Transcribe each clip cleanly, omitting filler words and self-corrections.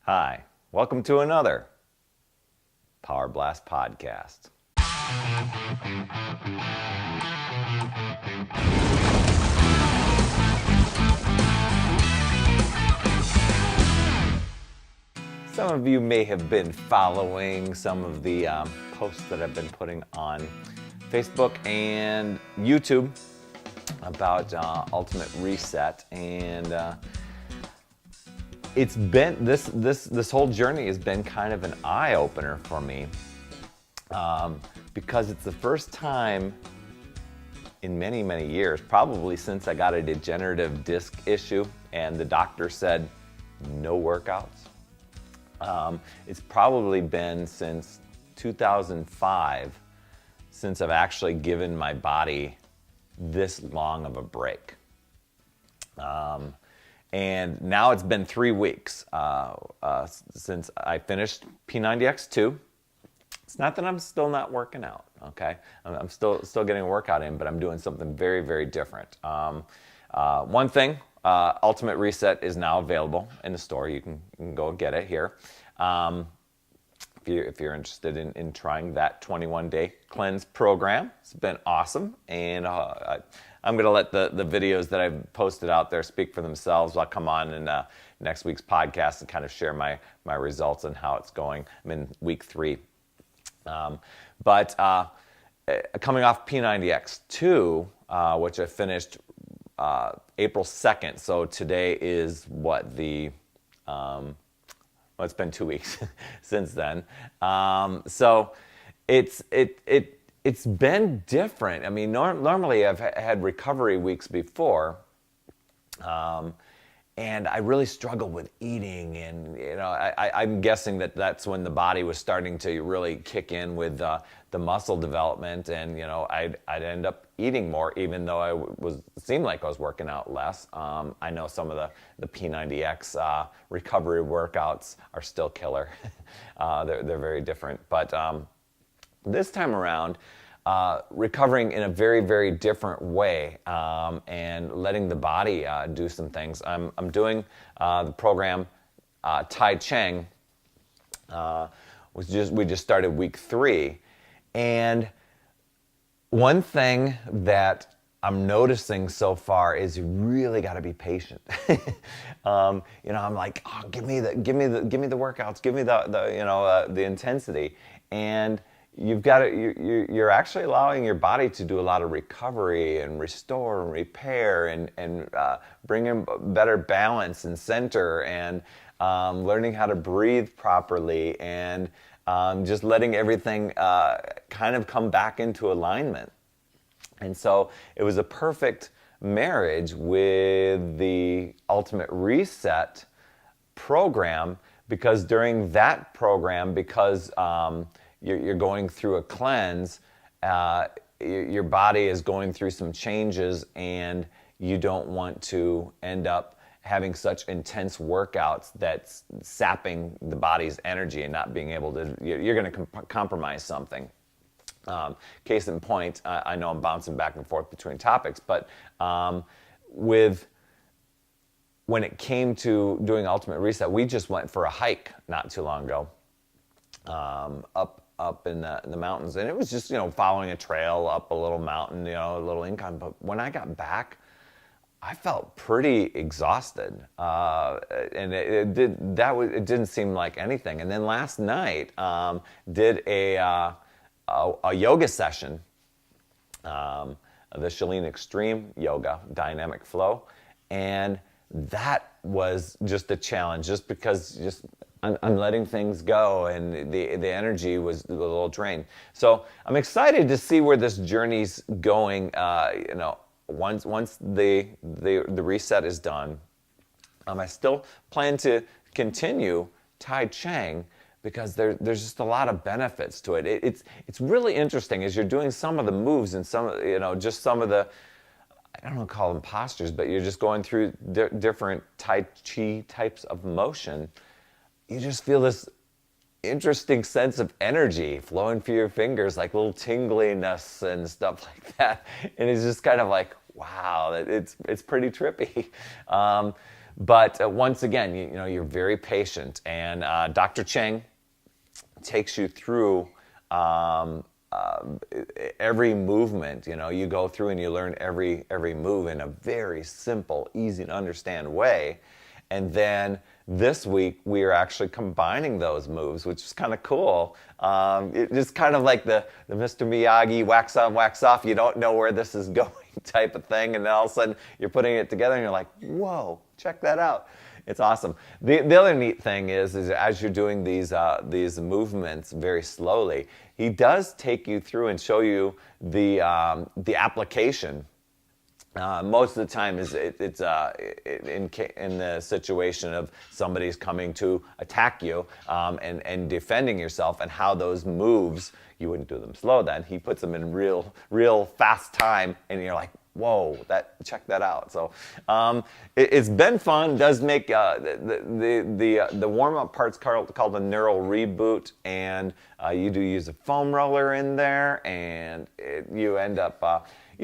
Hi, welcome to another Power Blast podcast. Some of you may have been following some of the posts that I've been putting on Facebook and YouTube about Ultimate Reset, and it's been this whole journey has been kind of an eye-opener for me because it's the first time in many years, probably since I got a degenerative disc issue and the doctor said no workouts. It's probably been since 2005 since I've actually given my body this long of a break. And now it's been 3 weeks since I finished P90X2. It's not that I'm still not working out, okay? I'm still getting a workout in, but I'm doing something very different. One thing, Ultimate Reset is now available in the store. You can go get it here. If you're interested in trying that 21-day cleanse program, it's been awesome. And I'm going to let the videos that I've posted out there speak for themselves. I'll come on in next week's podcast and kind of share my results and how it's going. I'm in week 3. But coming off P90X2, which I finished April 2nd, so today is what, it's been 2 weeks since then. So it's been different. I mean, normally I've had recovery weeks before, and I really struggled with eating, and I'm guessing that's when the body was starting to really kick in with the muscle development, and I'd end up eating more, even though it seemed like I was working out less. I know some of the P90X recovery workouts are still killer. They're very different, but this time around, recovering in a very different way, and letting the body do some things. I'm doing the program Tai Cheng, we just started week 3, and one thing that I'm noticing so far is you really got to be patient. I'm like, oh, give me the workouts, give me the intensity, and you're actually allowing your body to do a lot of recovery and restore and repair and bring in better balance and center, and learning how to breathe properly, and just letting everything kind of come back into alignment. And so it was a perfect marriage with the Ultimate Reset program, because during that program, because you're going through a cleanse, your body is going through some changes, and you don't want to end up having such intense workouts that's sapping the body's energy and not being able to, you're going to compromise something. Case in point, I know I'm bouncing back and forth between topics, but when it came to doing Ultimate Reset, we just went for a hike not too long ago, up in the mountains, and it was just following a trail up a little mountain, a little incline. But when I got back, I felt pretty exhausted, and it didn't seem like anything. And then last night, did a yoga session, the Shalene Extreme Yoga Dynamic Flow, and that was just a challenge, just because I'm letting things go, and the energy was a little drained. So I'm excited to see where this journey's going. Once the reset is done, I still plan to continue Tai Cheng, because there's just a lot of benefits to it. It's really interesting as you're doing some of the moves and just some of the, I don't want to call them postures, but you're just going through different Tai Chi types of motion. You just feel this interesting sense of energy flowing through your fingers, like little tingliness and stuff like that. And it's just kind of like, wow, it's pretty trippy. But once again, you know, you're very patient, and Dr. Cheng takes you through every movement. You know, you go through and you learn every move in a very simple, easy to understand way. And then this week we are actually combining those moves, which is kind of cool. It's just kind of like the Mr. Miyagi wax on, wax off. You don't know where this is going type of thing, and then all of a sudden you're putting it together and you're like, whoa, check that out. It's awesome. The other neat thing is as you're doing these movements very slowly, he does take you through and show you the application. Most of the time it's in the situation of somebody's coming to attack you and defending yourself, and how those moves, you wouldn't do them slow then. He puts them in real fast time, and you're like, whoa, check that out. So it's been fun. Does make the warm-up part's called a neural reboot, and you do use a foam roller in there, and you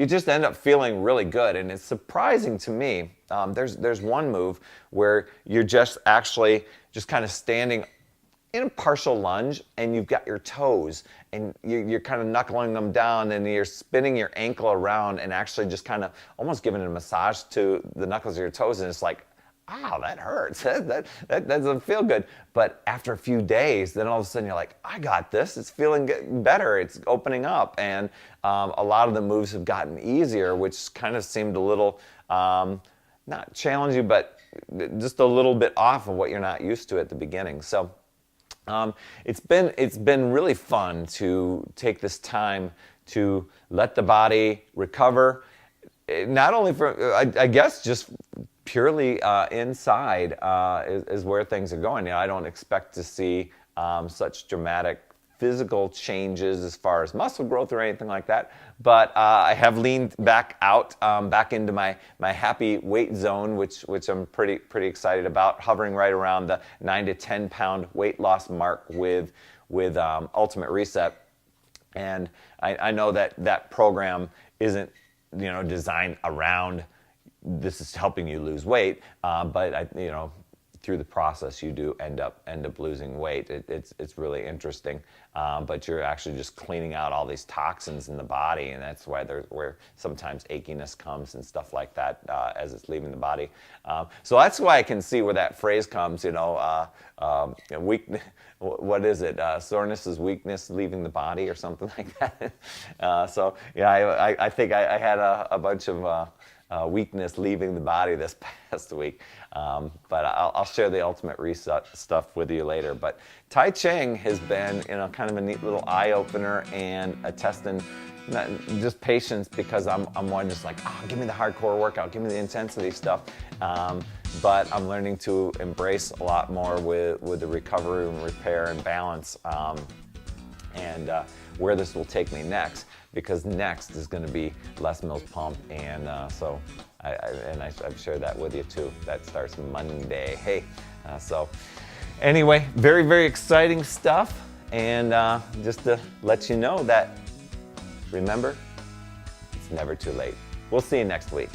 just end up feeling really good. And it's surprising to me. There's one move where you're just kind of standing in a partial lunge, and you've got your toes, and you're kind of knuckling them down, and you're spinning your ankle around, and actually just kind of almost giving a massage to the knuckles of your toes, and it's like, ow, that hurts. That doesn't feel good. But after a few days, then all of a sudden you're like, I got this. It's feeling better. It's opening up, and a lot of the moves have gotten easier, which kind of seemed a little not challenging, but just a little bit off of what you're not used to at the beginning. So. It's been really fun to take this time to let the body recover, not only for, I guess, just purely inside is where things are going. You know, I don't expect to see such dramatic physical changes as far as muscle growth or anything like that, but I have leaned back out, back into my happy weight zone, which I'm pretty excited about, hovering right around the 9 to 10 pound weight loss mark with Ultimate Reset. And I know that program isn't, you know, designed around this is helping you lose weight, but through the process you do end up losing weight. It's really interesting, but you're actually just cleaning out all these toxins in the body, and that's where sometimes achiness comes and stuff like that as it's leaving the body. So that's why I can see where that phrase comes. What is it? Soreness is weakness leaving the body, or something like that. So yeah, I think I had a bunch of weakness leaving the body this past week. But I'll share the Ultimate Reset stuff with you later. But Tai Cheng has been, kind of a neat little eye-opener and a test in just patience, because I'm one just like, give me the hardcore workout, give me the intensity stuff. But I'm learning to embrace a lot more with the recovery and repair and balance, and where this will take me next. Because next is going to be Les Mills Pump, and so I've shared that with you too. That starts Monday. Hey, so anyway, very, very exciting stuff, and just to let you know that, remember, it's never too late. We'll see you next week.